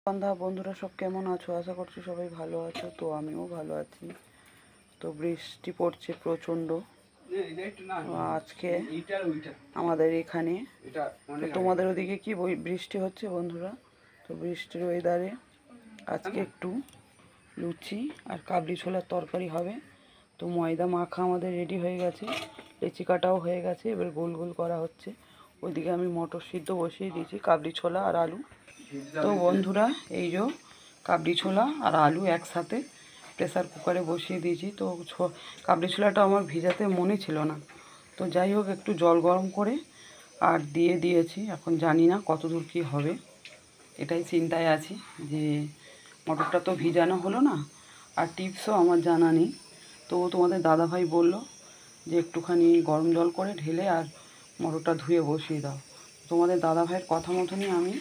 বন্ধুরা সব কেমন আছো? আশা করছি সবাই ভালো আছো। তো আমিও ভালো আছি। তো বৃষ্টি পড়ছে প্রচণ্ড আজকে আমাদের এখানে। তোমাদের ওদিকে কি বৃষ্টি হচ্ছে বন্ধুরা? তো বৃষ্টির ওয়েদারে আজকে একটু লুচি আর কাবলি ছোলার তরকারি হবে। তো ময়দা মাখা আমাদের রেডি হয়ে গেছে, লেচি কাটাও হয়ে গেছে, এবার গোল গোল করা হচ্ছে। ওইদিকে আমি মটর সিদ্ধ বসিয়ে দিয়েছি, কাবলি ছোলা আর আলু। তো বন্ধুরা এই যে কাবলি ছোলা আর আলু একসাথে প্রেসার কুকারে বসিয়ে দিয়েছি। তো কাবলি ছোলাটা আমার ভিজাতে মনে ছিল না, তো যাই হোক একটু জল গরম করে আর দিয়ে দিয়েছি। এখন জানি না কত দূর কী হবে, এটাই চিন্তায় আছি যে মটরটা তো ভিজানো হলো না, আর টিপসও আমার জানা নেই। তো তোমাদের দাদাভাই বলল যে একটুখানি গরম জল করে ঢেলে আর মটরটা ধুয়ে বসিয়ে দাও। তোমাদের দাদাভাইয়ের কথা মতনই আমি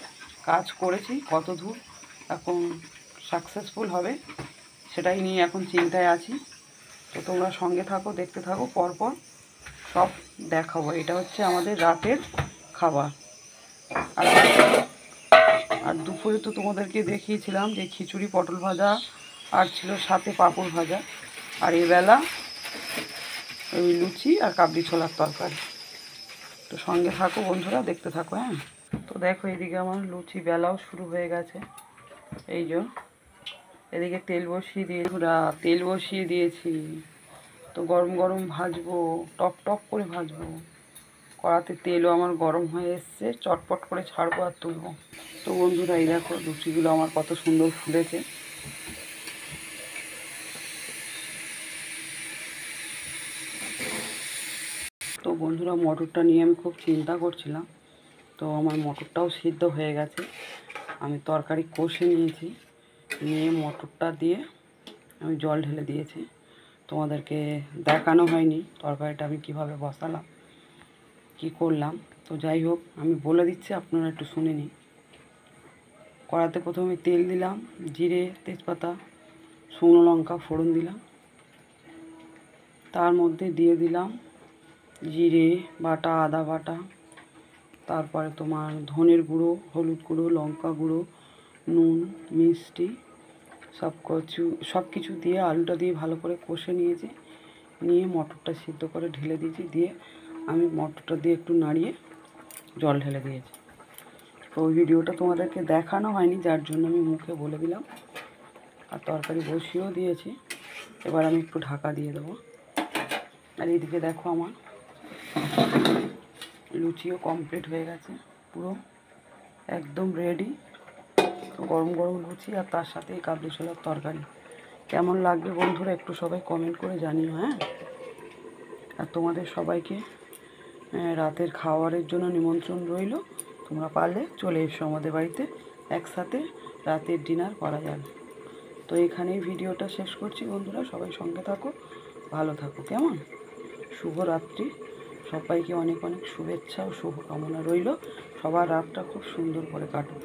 কাজ করেছি। কত দূর এখন সাকসেসফুল হবে সেটাই নিয়ে এখন চিন্তায় আছি। তো তোমরা সঙ্গে থাকো, দেখতে থাকো, পরপর সব দেখাবো। এটা হচ্ছে আমাদের রাতের খাবার। আর দুপুরে তো তোমাদেরকে দেখিয়েছিলাম যে খিচুড়ি, পটল ভাজা আর ছিল সাথে পাঁপড় ভাজা। আর এবেলা ওই লুচি আর কাবলি ছোলার তরকারি। তো সঙ্গে থাকো বন্ধুরা, দেখতে থাকো। হ্যাঁ, তো দেখো এদিকে আমার লুচি বেলাও শুরু হয়ে গেছে। এই যে এদিকে তেল বসিয়ে দিয়েছি। তো গরম গরম ভাজবো, টক টক করে ভাজবো। কড়াতে তেলও আমার গরম হয়ে এসছে, চটপট করে ছাড়বো আর তুলবো। তো বন্ধুরা এই দেখো লুচিগুলো আমার কত সুন্দর ফুলেছে। তো বন্ধুরা মটরটা নিয়ে আমি খুব চিন্তা করছিলাম। তো আমার মটরটাও সিদ্ধ হয়ে গেছে। আমি তরকারি কষে নিয়েছি, নিয়ে মটরটা দিয়ে আমি জল ঢেলে দিয়েছি। তোমাদেরকে দেখানো হয়নি তরকারিটা আমি কিভাবে বসালাম, কি করলাম। তো যাই হোক আমি বলে দিচ্ছি, আপনারা একটু শুনে নিন। কড়াতে প্রথমে তেল দিলাম, জিরে, তেজপাতা, শুকনো লঙ্কা ফোড়ন দিলাম। তার মধ্যে দিয়ে দিলাম জিরে বাটা, আদা বাটা, তারপরে তোমার ধনের গুঁড়ো, হলুদ গুঁড়ো, লঙ্কা গুঁড়ো, নুন, মিষ্টি সব কিছু দিয়ে আলুটা দিয়ে ভালো করে কষে নিয়েছি। নিয়ে মটরটা সিদ্ধ করে ঢেলে দিয়েছি। দিয়ে আমি মটরটা দিয়ে একটু নাড়িয়ে জল ঢেলে দিয়েছি। তো ওই ভিডিওটা তোমাদেরকে দেখানো হয়নি, যার জন্য আমি মুখে বলে দিলাম। আর তরকারি বসিয়েও দিয়েছি, এবার আমি একটু ঢাকা দিয়ে দেবো। আর এইদিকে দেখো আমার লুচিও কমপ্লিট হয়ে গেছে, পুরো একদম রেডি। গরম গরম লুচি আর তার সাথে এই কাবলি ছোলার তরকারি কেমন লাগবে বন্ধুরা একটু সবাই কমেন্ট করে জানিও। হ্যাঁ, আর তোমাদের সবাইকে রাতের খাবারের জন্য নিমন্ত্রণ রইল। তোমরা পারলে চলে এসো আমাদের বাড়িতে, একসাথে রাতের ডিনার করা যাবে। তো এখানেই ভিডিওটা শেষ করছি বন্ধুরা, সবাই সঙ্গে থাকো, ভালো থাকো। কেমন? শুভরাত্রি। সবাইকে অনেক অনেক শুভেচ্ছা ও শুভকামনা রইল। সবার রাতটা খুব সুন্দর করে কাটুক।